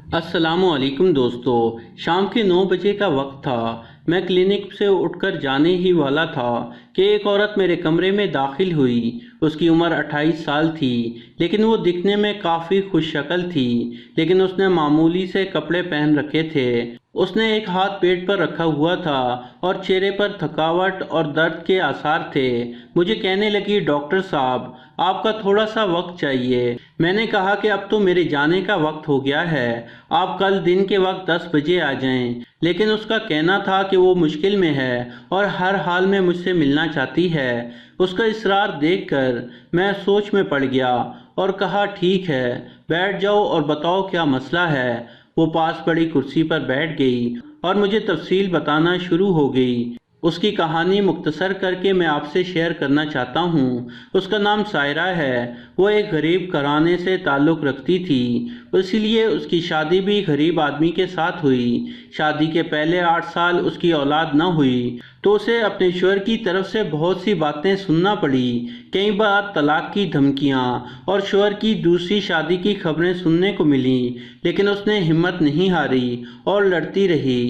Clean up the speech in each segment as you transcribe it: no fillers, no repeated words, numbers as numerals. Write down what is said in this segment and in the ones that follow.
السلام علیکم دوستو، شام کے 9 بجے کا وقت تھا۔ میں کلینک سے اٹھ کر جانے ہی والا تھا کہ ایک عورت میرے کمرے میں داخل ہوئی۔ اس کی عمر 28 سال تھی، لیکن وہ دکھنے میں کافی خوش شکل تھی، لیکن اس نے معمولی سے کپڑے پہن رکھے تھے۔ اس نے ایک ہاتھ پیٹ پر رکھا ہوا تھا اور چہرے پر تھکاوٹ اور درد کے آثار تھے۔ مجھے کہنے لگی، ڈاکٹر صاحب، آپ کا تھوڑا سا وقت چاہیے۔ میں نے کہا کہ اب تو میرے جانے کا وقت ہو گیا ہے، آپ کل دن کے وقت 10 بجے آ جائیں۔ لیکن اس کا کہنا تھا کہ وہ مشکل میں ہے اور ہر حال میں مجھ سے ملنا چاہتی ہے۔ اس کا اصرار دیکھ کر میں سوچ میں پڑ گیا اور کہا، ٹھیک ہے، بیٹھ جاؤ اور بتاؤ کیا مسئلہ ہے۔ وہ پاس پڑی کرسی پر بیٹھ گئی اور مجھے تفصیل بتانا شروع ہو گئی۔ اس کی کہانی مختصر کر کے میں آپ سے شیئر کرنا چاہتا ہوں۔ اس کا نام سائرہ ہے۔ وہ ایک غریب گھرانے سے تعلق رکھتی تھی، اس لیے اس کی شادی بھی غریب آدمی کے ساتھ ہوئی۔ شادی کے پہلے 8 سال اس کی اولاد نہ ہوئی تو اسے اپنے شوہر کی طرف سے بہت سی باتیں سننا پڑی۔ کئی بار طلاق کی دھمکیاں اور شوہر کی دوسری شادی کی خبریں سننے کو ملیں، لیکن اس نے ہمت نہیں ہاری اور لڑتی رہی۔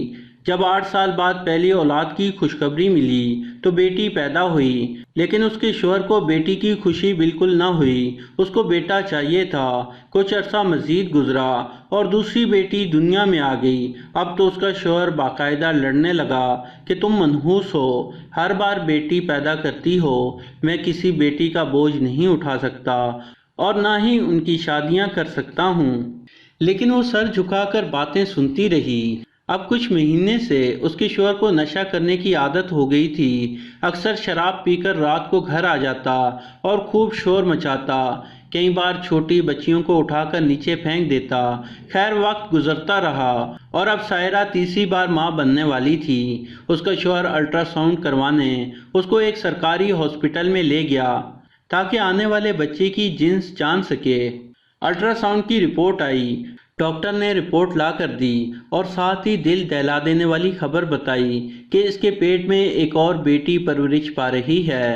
جب 8 سال بعد پہلی اولاد کی خوشخبری ملی تو بیٹی پیدا ہوئی، لیکن اس کے شوہر کو بیٹی کی خوشی بالکل نہ ہوئی۔ اس کو بیٹا چاہیے تھا۔ کچھ عرصہ مزید گزرا اور دوسری بیٹی دنیا میں آ گئی۔ اب تو اس کا شوہر باقاعدہ لڑنے لگا کہ تم منحوس ہو، ہر بار بیٹی پیدا کرتی ہو، میں کسی بیٹی کا بوجھ نہیں اٹھا سکتا اور نہ ہی ان کی شادیاں کر سکتا ہوں۔ لیکن وہ سر جھکا کر باتیں سنتی رہی۔ اب کچھ مہینے سے اس کے شوہر کو نشہ کرنے کی عادت ہو گئی تھی۔ اکثر شراب پی کر رات کو گھر آ جاتا اور خوب شور مچاتا۔ کئی بار چھوٹی بچیوں کو اٹھا کر نیچے پھینک دیتا۔ خیر، وقت گزرتا رہا اور اب سائرہ تیسری بار ماں بننے والی تھی۔ اس کا شوہر الٹرا ساؤنڈ کروانے اس کو ایک سرکاری ہاسپٹل میں لے گیا تاکہ آنے والے بچے کی جنس جان سکے۔ الٹرا ساؤنڈ کی رپورٹ آئی۔ ڈاکٹر نے رپورٹ لا کر دی اور ساتھ ہی دل دہلا دینے والی خبر بتائی کہ اس کے پیٹ میں ایک اور بیٹی پرورش پا رہی ہے۔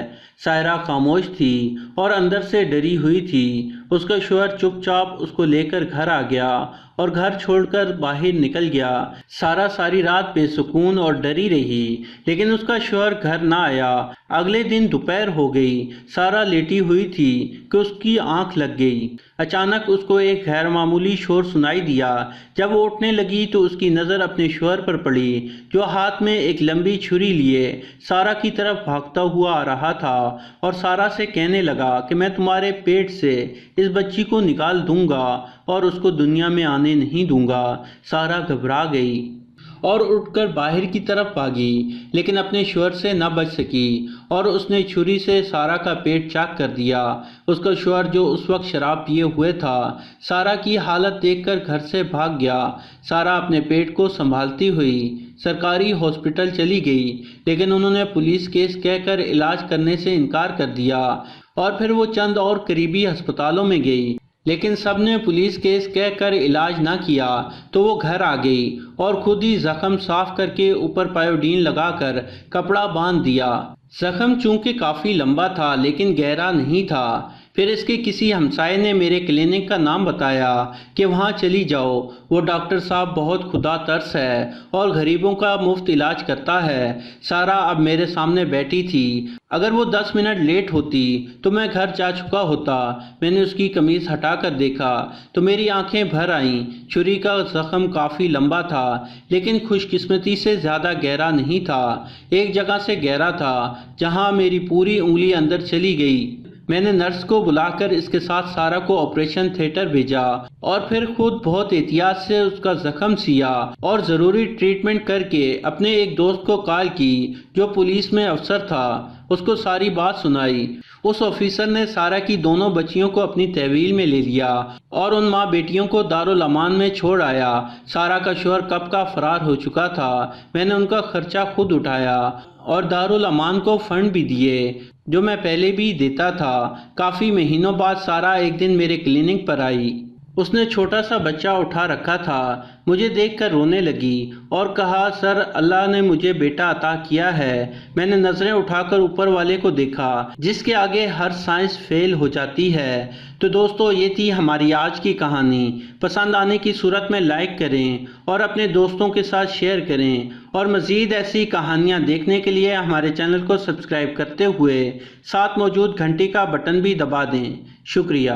سائرہ خاموش تھی اور اندر سے ڈری ہوئی تھی۔ اس کا شوہر چپ چاپ اس کو لے کر گھر آ گیا اور گھر چھوڑ کر باہر نکل گیا۔ سارہ ساری رات بے سکون اور ڈری رہی، لیکن اس کا شوہر گھر نہ آیا۔ اگلے دن دوپہر ہو گئی۔ سارہ لیٹی ہوئی تھی کہ اس کی آنکھ لگ گئی۔ اچانک اس کو ایک غیر معمولی شور سنائی دیا۔ جب وہ اٹھنے لگی تو اس کی نظر اپنے شوہر پر پڑی، جو ہاتھ میں ایک لمبی چھری لیے سارہ کی طرف بھاگتا ہوا آ رہا تھا اور سارہ سے کہنے لگا کہ میں تمہارے پیٹ سے اس بچی کو نکال دوں گا اور اس کو دنیا میں آنے نہیں دوں گا۔ سارہ گھبرا گئی اور اٹھ کر باہر کی طرف بھاگی، لیکن اپنے شوہر سے نہ بچ سکی اور اس نے چھری سے سارہ کا پیٹ چاک کر دیا۔ اس کا شوہر، جو اس وقت شراب پیے ہوئے تھا، سارہ کی حالت دیکھ کر گھر سے بھاگ گیا۔ سارہ اپنے پیٹ کو سنبھالتی ہوئی سرکاری ہاسپٹل چلی گئی، لیکن انہوں نے پولیس کیس کہہ کر علاج کرنے سے انکار کر دیا اور پھر وہ چند اور قریبی ہسپتالوں میں گئی، لیکن سب نے پولیس کیس کہہ کر علاج نہ کیا تو وہ گھر آ گئی اور خود ہی زخم صاف کر کے اوپر پائیوڈین لگا کر کپڑا باندھ دیا۔ زخم چونکہ کافی لمبا تھا لیکن گہرا نہیں تھا۔ پھر اس کے کسی ہمسائے نے میرے کلینک کا نام بتایا کہ وہاں چلی جاؤ، وہ ڈاکٹر صاحب بہت خدا ترس ہے اور غریبوں کا مفت علاج کرتا ہے۔ سارہ اب میرے سامنے بیٹھی تھی۔ اگر وہ 10 منٹ لیٹ ہوتی تو میں گھر جا چکا ہوتا۔ میں نے اس کی قمیض ہٹا کر دیکھا تو میری آنکھیں بھر آئیں۔ چھری کا زخم کافی لمبا تھا لیکن خوش قسمتی سے زیادہ گہرا نہیں تھا۔ ایک جگہ سے گہرا تھا جہاں میری پوری انگلی اندر چلی گئی۔ میں نے نرس کو بلا کر اس کے ساتھ سارہ کو آپریشن تھیٹر بھیجا اور پھر خود بہت احتیاط سے اس کا زخم سیا اور ضروری ٹریٹمنٹ کر کے اپنے ایک دوست کو کال کی جو پولیس میں افسر تھا۔ اس کو ساری بات سنائی۔ اس آفیسر نے سارہ کی دونوں بچیوں کو اپنی تحویل میں لے لیا اور ان ماں بیٹیوں کو دارالامان میں چھوڑ آیا۔ سارہ کا شوہر کب کا فرار ہو چکا تھا۔ میں نے ان کا خرچہ خود اٹھایا اور دارالامان کو فنڈ بھی دیے جو میں پہلے بھی دیتا تھا۔ کافی مہینوں بعد سارہ ایک دن میرے کلینک پر آئی۔ اس نے چھوٹا سا بچہ اٹھا رکھا تھا، مجھے دیکھ کر رونے لگی اور کہا، سر اللہ نے مجھے بیٹا عطا کیا ہے۔ میں نے نظریں اٹھا کر اوپر والے کو دیکھا جس کے آگے ہر سائنس فیل ہو جاتی ہے۔ تو دوستو، یہ تھی ہماری آج کی کہانی۔ پسند آنے کی صورت میں لائک کریں اور اپنے دوستوں کے ساتھ شیئر کریں، اور مزید ایسی کہانیاں دیکھنے کے لیے ہمارے چینل کو سبسکرائب کرتے ہوئے ساتھ موجود گھنٹی کا بٹن بھی دبا دیں۔ شکریہ۔